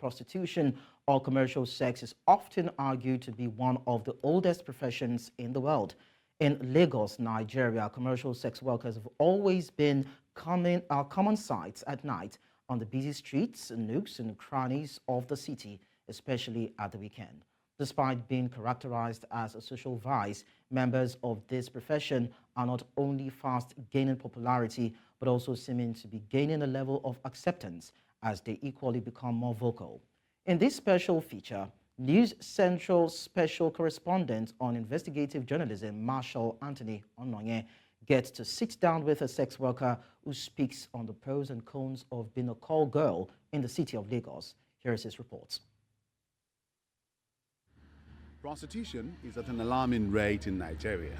prostitution or commercial sex is often argued to be one of the oldest professions in the world. In Lagos, Nigeria, commercial sex workers have always been common sights at night on the busy streets, nooks and crannies of the city, especially at the weekend. Despite being characterized as a social vice, members of this profession are not only fast gaining popularity, but also seeming to be gaining a level of acceptance as they equally become more vocal. In this special feature, News Central special correspondent on investigative journalism, Marshall-Anthoni Ononye, gets to sit down with a sex worker who speaks on the pros and cons of being a call girl in the city of Lagos. Here is his report. Prostitution is at an alarming rate in Nigeria.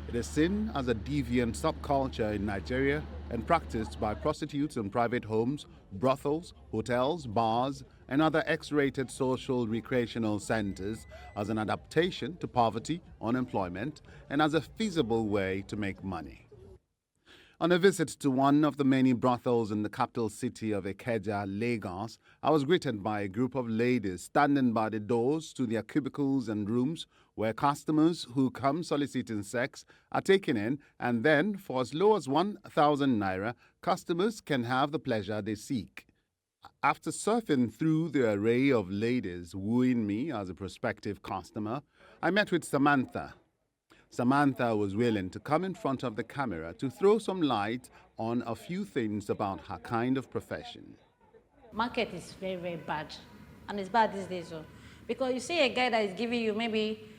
It is seen as a deviant subculture in Nigeria and practiced by prostitutes in private homes, brothels, hotels, bars, and other X-rated social recreational centers as an adaptation to poverty, unemployment, and as a feasible way to make money. On a visit to one of the many brothels in the capital city of Ikeja, Lagos, I was greeted by a group of ladies standing by the doors to their cubicles and rooms where customers who come soliciting sex are taken in, and then, for as low as 1,000 naira, customers can have the pleasure they seek. After surfing through the array of ladies wooing me as a prospective customer, I met with Samantha. Samantha was willing to come in front of the camera to throw some light on a few things about her kind of profession. Market is very, very bad. And it's bad these days. Because you see a guy that is giving you maybe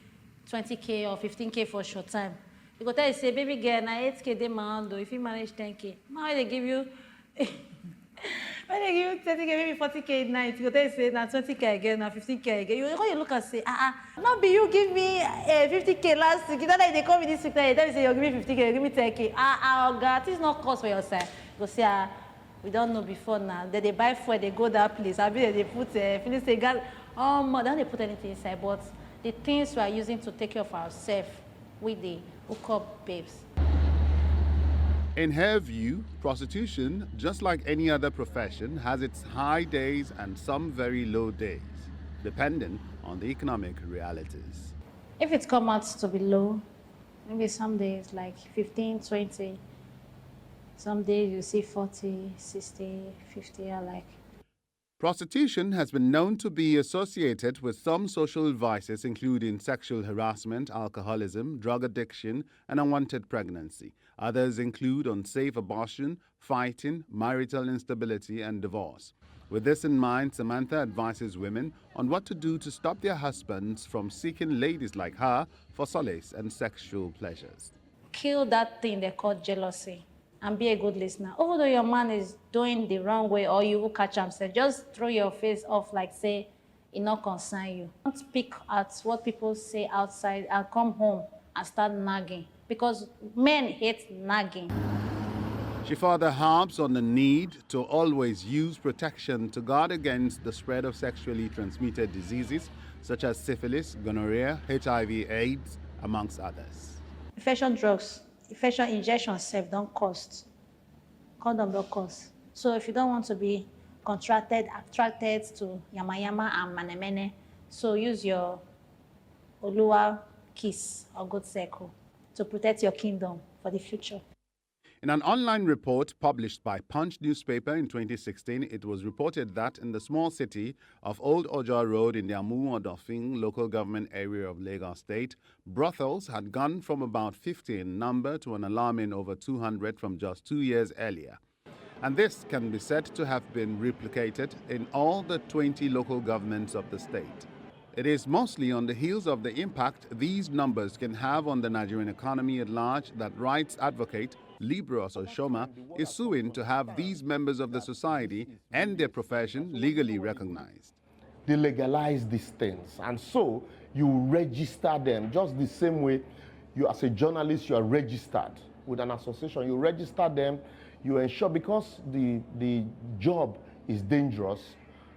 20K or 15K for a short time. You go tell you, say, baby girl, now 8K demand, if you manage 10K. Now they give you, when they give you 30K, maybe 40K at night, you go tell you, say, now 20K again, now 15K again. You look and say, not be you give me 50K last week. You know that they call me this week, they tell me, say, you give me 50K, you give me 10K. God, this is not cost for your side. You go say, we don't know before now. They buy food, they go that place. I mean, they put, finish say, God, they don't put anything inside, but the things we are using to take care of ourselves with the hookup babes. In her view, prostitution, just like any other profession, has its high days and some very low days, depending on the economic realities. If it comes out to be low, maybe some days like 15, 20, some days you see 40, 60, 50, I like. Prostitution has been known to be associated with some social vices including sexual harassment, alcoholism, drug addiction, and unwanted pregnancy. Others include unsafe abortion, fighting, marital instability, and divorce. With this in mind, Samantha advises women on what to do to stop their husbands from seeking ladies like her for solace and sexual pleasures. Kill that thing they call jealousy. And be a good listener. Although your man is doing the wrong way or you will catch him, so just throw your face off like say, it not concern you. Don't speak at what people say outside and come home and start nagging. Because men hate nagging. She further harps on the need to always use protection to guard against the spread of sexually transmitted diseases such as syphilis, gonorrhea, HIV/AIDS, amongst others. Infection drugs. Infection injection self don't cost. Condom don't cost. So if you don't want to be attracted to yama and manemene, so use your Oluwa kiss or good circle to protect your kingdom for the future. In an online report published by Punch newspaper in 2016, it was reported that in the small city of Old Oja Road in the Amu-Odofin local government area of Lagos State, brothels had gone from about 50 in number to an alarming over 200 from just 2 years earlier. And this can be said to have been replicated in all the 20 local governments of the state. It is mostly on the heels of the impact these numbers can have on the Nigerian economy at large that rights advocate Libros Oshoma is suing to have these members of the society and their profession legally recognized. They legalize these things, and so you register them just the same way you, as a journalist, you are registered with an association. You register them, you ensure, because the job is dangerous,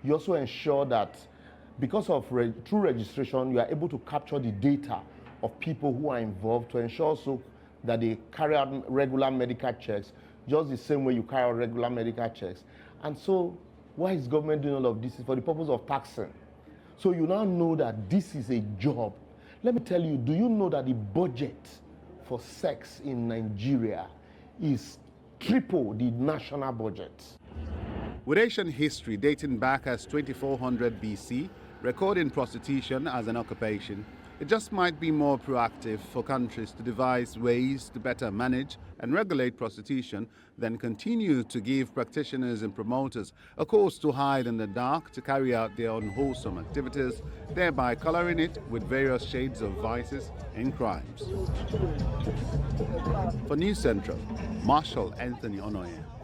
you also ensure that because of through registration, you are able to capture the data of people who are involved to ensure also that they carry out regular medical checks, just the same way you carry out regular medical checks. And so Why is government doing all of this? It's for the purpose of taxing. So you now know that this is a job. Let me tell you, do you know that the budget for sex in Nigeria is triple the national budget? With ancient history dating back as 2400 BC, recording prostitution as an occupation, it just might be more proactive for countries to devise ways to better manage and regulate prostitution than continue to give practitioners and promoters a course to hide in the dark to carry out their unwholesome activities, thereby coloring it with various shades of vices and crimes. For News Central, Marshall-Anthoni Ononye.